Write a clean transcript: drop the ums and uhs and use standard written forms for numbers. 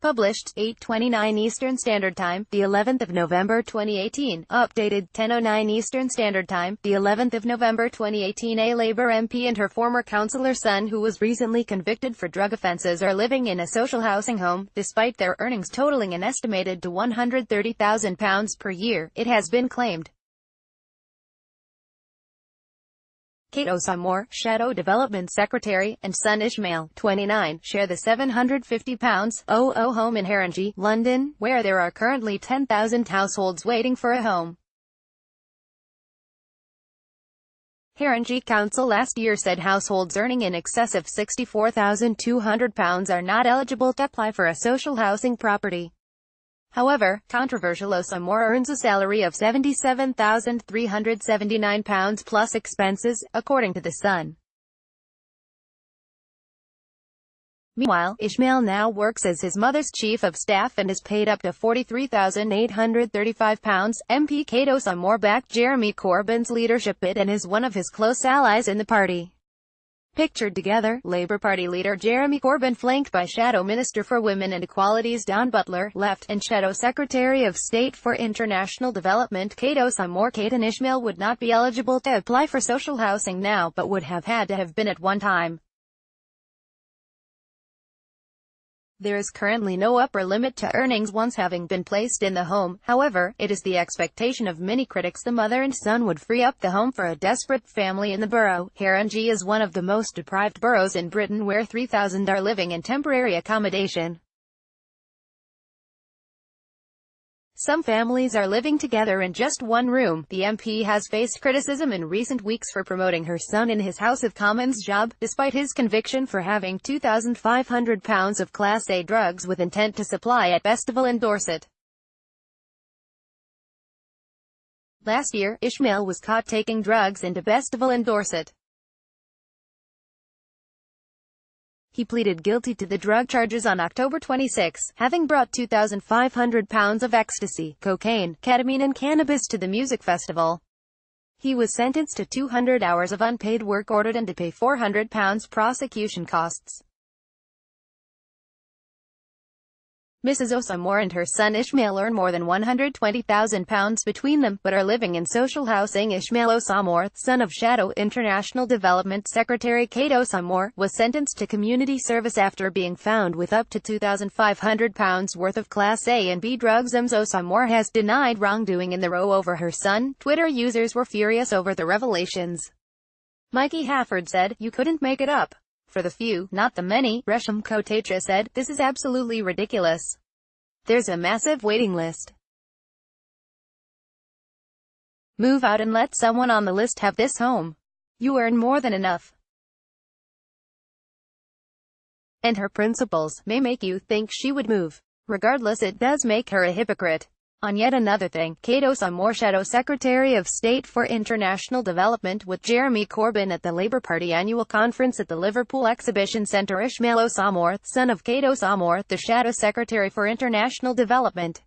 Published 8:29 Eastern Standard Time, the 11th of November 2018. Updated 10:09 Eastern Standard Time, the 11th of November 2018. A Labour MP and her former councillor's son, who was recently convicted for drug offences, are living in a social housing home, despite their earnings totalling an estimated to £130,000 per year, it has been claimed. Kate Osamor, Shadow Development Secretary, and son Ishmael, 29, share the £750 home in Haringey, London, where there are currently 10,000 households waiting for a home. Haringey Council last year said households earning in excess of £64,200 are not eligible to apply for a social housing property. However, controversial Osamor earns a salary of £77,379 plus expenses, according to The Sun. Meanwhile, Ishmael now works as his mother's chief of staff and is paid up to £43,835. MP Kate Osamor backed Jeremy Corbyn's leadership bid and is one of his close allies in the party. Pictured together, Labour Party leader Jeremy Corbyn flanked by Shadow Minister for Women and Equalities Dawn Butler, left, and Shadow Secretary of State for International Development Kate Osamor. Kate and Ishmael would not be eligible to apply for social housing now, but would have had to have been at one time. There is currently no upper limit to earnings once having been placed in the home. However, it is the expectation of many critics the mother and son would free up the home for a desperate family in the borough. Haringey is one of the most deprived boroughs in Britain, where 3,000 are living in temporary accommodation. Some families are living together in just one room. The MP has faced criticism in recent weeks for promoting her son in his House of Commons job, despite his conviction for having £2,500 of Class A drugs with intent to supply at Festival in Dorset. Last year, Ishmael was caught taking drugs into Festival in Dorset. He pleaded guilty to the drug charges on October 26, having brought £2,500 of ecstasy, cocaine, ketamine and cannabis to the music festival. He was sentenced to 200 hours of unpaid work ordered and to pay £400 prosecution costs. Mrs. Osamor and her son Ishmael earn more than £120,000 between them, but are living in social housing. Ishmael Osamor, son of Shadow International Development Secretary Kate Osamor, was sentenced to community service after being found with up to £2,500 worth of Class A and B drugs. Osamor has denied wrongdoing in the row over her son. Twitter users were furious over the revelations. Mikey Hafford said, "You couldn't make it up. For the few, not the many." Resham Kotecha said, "This is absolutely ridiculous. There's a massive waiting list. Move out and let someone on the list have this home. You earn more than enough." And her principles may make you think she would move. Regardless, it does make her a hypocrite. On yet another thing, Kate Osamor, Shadow Secretary of State for International Development, with Jeremy Corbyn at the Labour Party annual conference at the Liverpool Exhibition Centre. Ishmael Osamor, son of Kate Osamor, the Shadow Secretary for International Development,